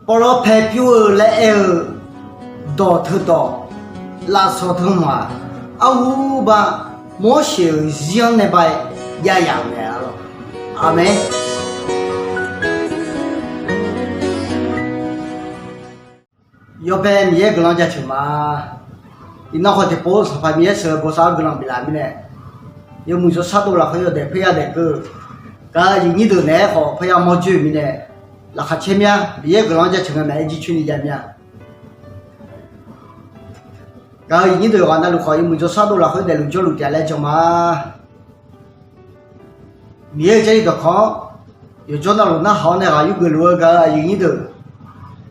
Poro phe pure le do thu do la so thu ma au ba mo shi zion ne bai ya ya ne lo amen yo be mi ye glong ja chu ma ina ho de po so fa mi ye se bo sa glong bi la mi ne yo mu so sa do la kho yo de phe ya de ko ka yi ni do ne ho phe ya mo ju mi ne là khát chém nha, bây giờ cái lon cho chúng mày chỉ chuyên đi làm nha. Cái những đứa con đã lục khỏi mình cho sao đâu là khỏi để lục cho lục trả lại cho mà. Bây giờ cái đó khó, giờ cho nó lục nó khó này là những người lùa cái những đứa,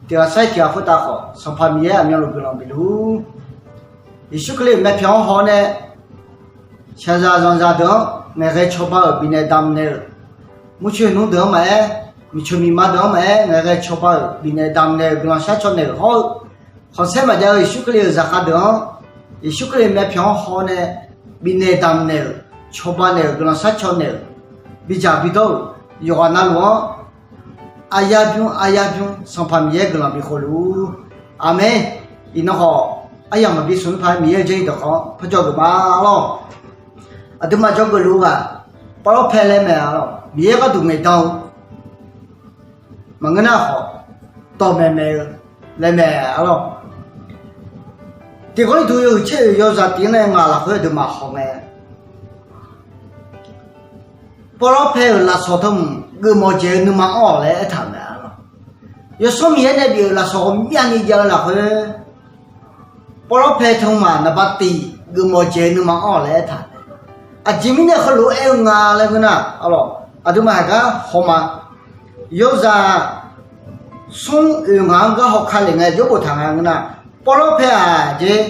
thì là sai kia phải ta khó, xong phải bây giờ anh lục cái lon bị lú. Thì số cái này phiếu khó này, xem ra đó, ngày cái chụp bao bên này đam này, muốn chuyện nó được mà. Mình chụp mình mà đó mà ngày cái chụp bao bên này đam này cái sát cho này họ xem mà giờ số cái giá cả đó số cái mấy phiếu họ này bên này đam này chụp bao này cái sát cho này bây giờ bây đâu giờ anh nói ayah pun sampai miye cái làm bị khổ lu amen ino họ ayah mà bị xuống phải miye chơi được không phải cho cái ba lo à tôi mà cho cái lu à bao phê lên mẹ lo miye cái tụi mày đâu mà người nào họ to mẹ lên mẹ lo thì có những thứ chơi do gia tiếng này mà là hơi được mà họ mẹ bao phê là số thông người mua chơi nhưng mà ở lại thằng mẹ lo giờ số miếng này điều là số miếng này giờ là hơi bao phê thông mà nó bắt tì người mua chơi nhưng mà ở lại thằng à chỉ mình này không lỗi em ngà lại cái nào alo à tôi mà cái họ mà giờ ra xuống em ngà cái họ khai lại ngay chỗ bộ thằng cái nào bao phê à chứ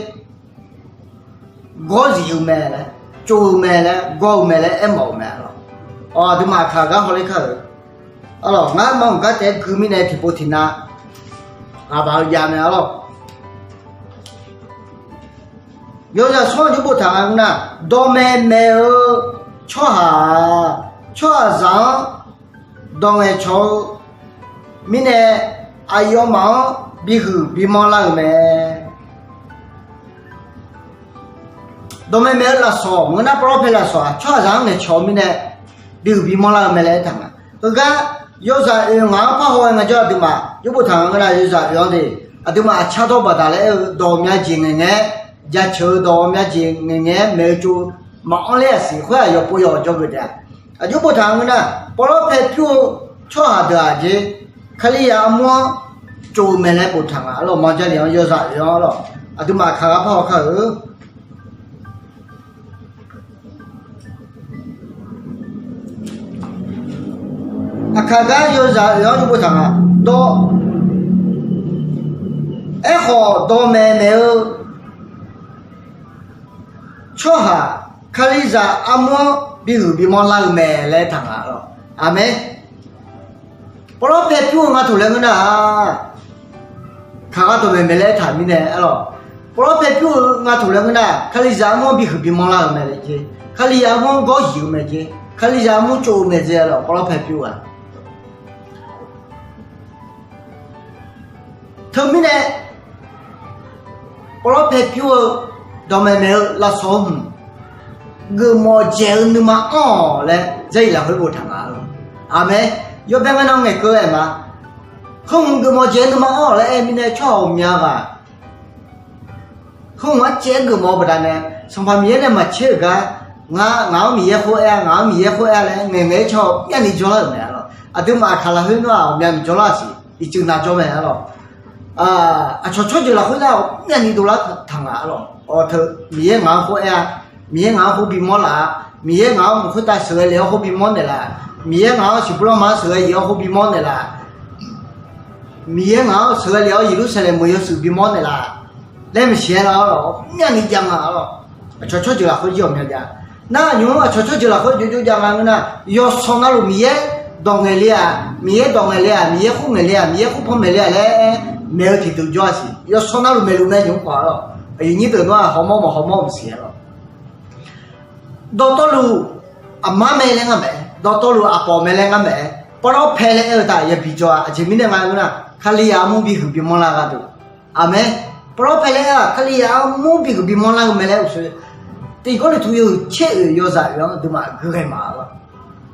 gói gì mẹ này chú mẹ này gói mẹ này em bảo mẹ lo à tôi mà khai cái họ lấy khai alo ngã mong cái thế cứ mình này thì bộ thì na à bảo nhà mẹ lo giờ ra xuống chỗ bộ thằng cái nào đồ mehහැ cho rằng đồ mehහැ cho mình này ai yêu máu bị máu là mẹ đồ mehහැ là số người nào bảo là số cho rằng này cho mình này bị máu là mẹ lại thằng cái giờ ra ngã phá hoại ngay cho tụi mà chỗ bộ thằng cái này giờ ra thì tụi mà cha đâu bắt lại đồ mehහැ gì nghe giá chờ đó mấy chị nghe mấy chú mà ông lấy gì khỏe giờ bây giờ cho người ta à chú bố thằng này bao lâu phải chú cho hạt được à chứ khai là mua chú mấy lấy bố thằng à lo mà cho liền giờ ra rồi lo à tôi mà khai phao khai à khai cái giờ ra rồi chú bố thằng à đó ấy họ đó mehහැ cho hà khai ra amo bị mòn lăng mẹ lấy thằng à rồi amen bao lâu phải chú ngã thủ lên cái nào khai cái tụi mẹ lấy thằng mình này rồi bao lâu phải chú ngã thủ lên cái nào khai ra amo bị mòn lăng mẹ lấy chứ khai ra amo có hiểu mẹ chứ khai ra amo chỗ mẹ chứ rồi bao lâu phải chú à thằng mình này bao lâu phải chú đó mehහැ là số người mua chơi nhưng mà là đây là hơi bộ thằng à amen giờ bên anh ông ngày cơ em mà không người mua chơi nhưng mà là em này cho ông nhà và không mất chơi người mua bữa này xong phải miếng này mà chơi cái ngáo mía khô là ngày cho nhà đi cho là mẹ rồi à tôi mà khai là hơi nó nhà mình cho là gì đi chừng nào cho mẹ rồi à cho giờ là hơi nào nhà đi đâu là thằng à rồi thợ mía ngáo khô bị món là mía ngáo một khối ta sửa léo khô bị món này là mía ngáo chỉ bữa mà sửa léo khô bị món này là mía ngáo sửa léo gì lúc sau này mới sửa bị món này là lấy mình xé nó rồi nhà đi chăng à rồi cho giờ là khối dùng nhà nhà na nhưng mà cho giờ là khối dùng chăng à na yo xong nó luôn mía đồng ngày lia mía không ngày lia mía không phong ngày lia lấy mèo thì tự do gì yo xong nó luôn mèo luôn này dùng quả rồi ấy như từ nó họ mong xé rồi đó lu amma mẹ lên ngắm mẹ đó lu appo mẹ lên ngắm mẹ bao lâu phê lên ở tại giờ bị cho chỉ mình đang ngắm na Kaliya mu bi bi mola ga do. Amen. Prophet le kaliya mu bi bi mola ga me le so. Ti ko le tu yo che yo sa yo du ma ge kai ma ba.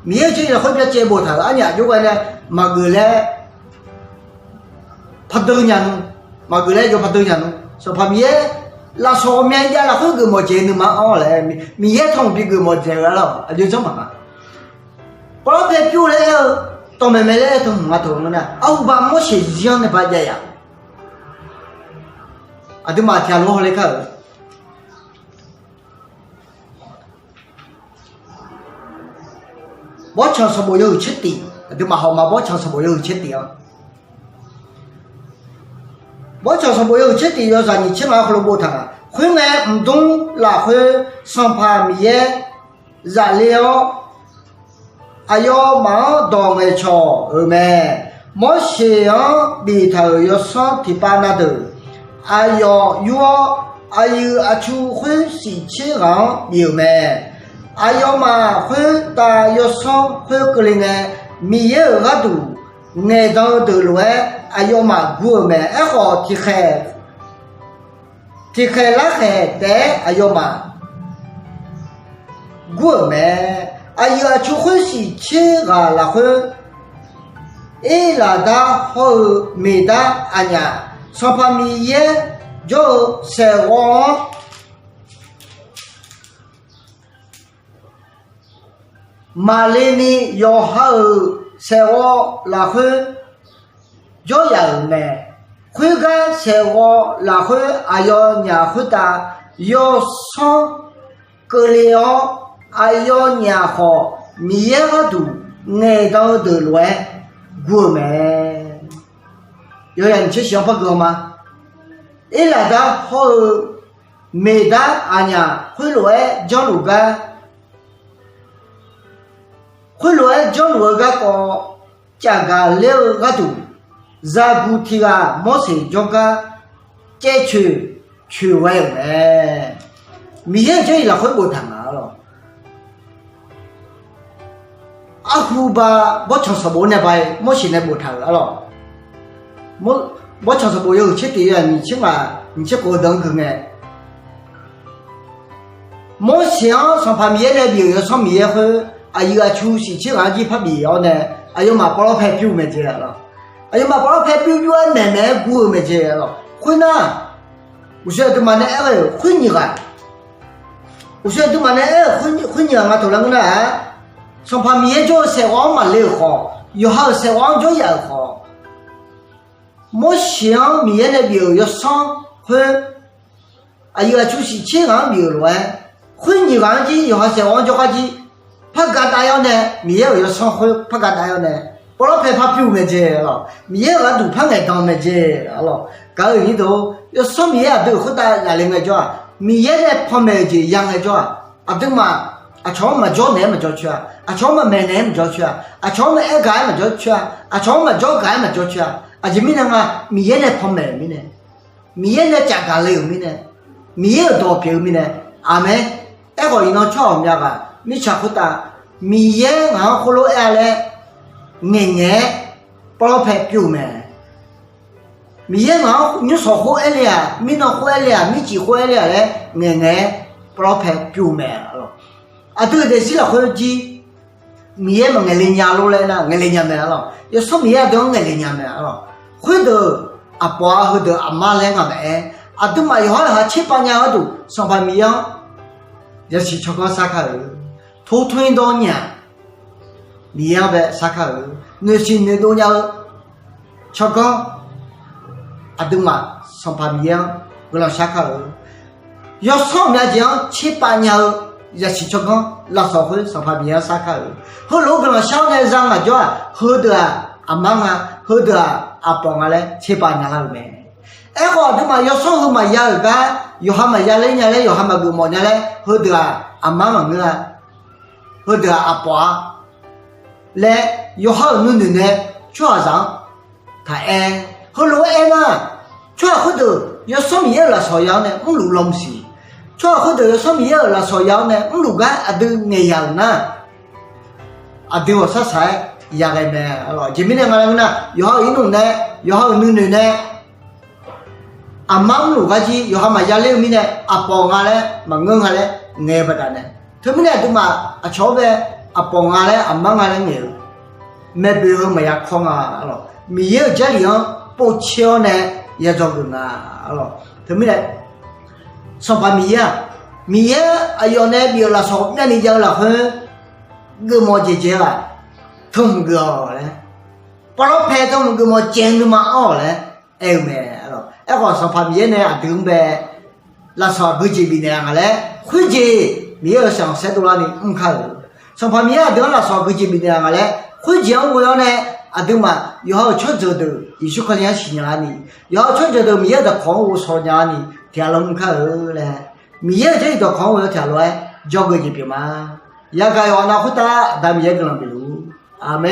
Mi ye che le ho bia che bo tha a nya yo ga le ma ge le phat do nya nu. Ma ge le yo phat do nya nu. So pha mi ye la so mian ja la ho ge mo che nu ma o le mi ye thong bi ge mo che ga lo. A yo so ma. Prophet piu le tao mày lấy thằng ngã thằng nó nè, ông bà mua xe riêng này bao giờ ya? À thì mà theo lối lấy cái, bó chọn số bao nhiêu chết đi, à thì mà họ mà bó chọn số bao nhiêu chết đi à? Bó chọn số bao nhiêu chết đi rồi giờ你起码可能不谈啊，回来唔懂哪回上班米耶，燃料。ayo ma dong e cho me mo she yo bi tha yo so ti pa na de ayo yo ayu a chu hu si che ga yu me ayo ma hu ta yo so hu ke le ne mi ye ga du ne do de lo ayo ma gu me e ho ti khe la khe de ayo ma gu me ayo a chu hu si che ga la hu e la da ho me da anya so pa mi ye jo se wo ma le ni yo ha se wo la hu jo ya me hu ga se wo la hu ayo nya hu ta yo so ke le yo ayo nhà họ mía đủ ngày đâu được loại của mẹ,有人去想法过吗？一来到后没到俺呀，回来叫路个，回来叫路个个价格了个度，热乎天个没谁叫个再去玩嘞，明天就来回不谈了。aku ba bo chong so bo ne bai mo shin ne bo tha lo mo bo chong so bo yo che ti ya ni che ko dang ge ne mo xiang so pa mi ne bi yo so mi ye he a yu a chu si che ga ji pha bi yo ne a yo ma pro phe pyu me je lo a yo ma pro phe pyu pyu ne ne gu me je lo hui na u she de ma ne e hui ni ga u she de ma ne e hui ni ga to lang na上旁边就晒网嘛来好，有好晒网就也好。莫想面那边要上会，啊有就是钱行边了哎，会你讲的有好晒网就好去，拍个大样呢，面要上会拍个大样呢，不老拍拍表没接了，面个都拍个当没接了，搞你都要上面都好大哪里个叫，面呢拍没接样个叫，啊对嘛。啊，从嘛叫哪么叫去啊？啊，从嘛买哪么叫去啊？啊，从嘛爱干么叫去啊？啊，从嘛叫干么叫去啊？啊，就米那个米也来泡买米呢，米也来加干了米呢，米也多票米呢。阿妹，那个人家炒米个，米吃不大，米也俺葫芦爱来，眼不老拍表嘛。米也俺你说好爱了，米那好爱了，米几好爱了嘞，眼不老拍表嘛了。啊，对的，是了，或者鸡，米嘛，我连家路来了，我连家没了，要说米都我连家没了，或者阿爸或者阿妈来我没，啊，都嘛有好7、8年了都上班米样，要是吃个啥卡儿，头吞到年，米样呗啥卡儿，那是那多年吃个，啊，都嘛上班米样，我让啥卡儿，要上面讲7、8年。也是这个拉萨会上旁边啥看，后如果小孩让啊叫后头啊阿妈啊后头啊阿爸啊嘞7、8年了没，哎我他妈要上后嘛也个，有哈嘛也来年嘞，有哈嘛个么年嘞，后头啊阿妈嘛个，后头啊阿爸来有好努努呢，全上他哎，后头哎嘛，全后头要上面了朝阳呢，我路拢是。cho họ được số miếng là số giàu này cũng đủ cái à từ ngày giàu na à từ sát sai giàu cái này rồi chỉ biết là nè, giờ họ ý nung này 有好女女呢，阿妈路个去，有好嘛家里面呢，阿婆下来，嘛硬下来，硬不得呢。他们呢都嘛阿巧呗，阿婆下来，阿妈下来硬，没背后没呀空啊咯，没有家里样不巧呢也做个啊咯，他们呢，上班米呀。米呀，哎呦，那边了说，那你讲了很，个么姐姐啊，通个哦嘞，把老拍通个么见个么哦嘞，哎没咯，哎个说旁边呢啊东北，那说不这边那个嘞，回去没有上山多了呢，看了，说旁边啊东那说不这边那个嘞，回去我要呢啊东嘛，以后出走的，也许可能10年呢，以后出走的没有的矿物说年呢，天龙看了嘞。米也这一道矿物条路哎，交给这边嘛，也该往那回答，咱们也跟人比如，阿门。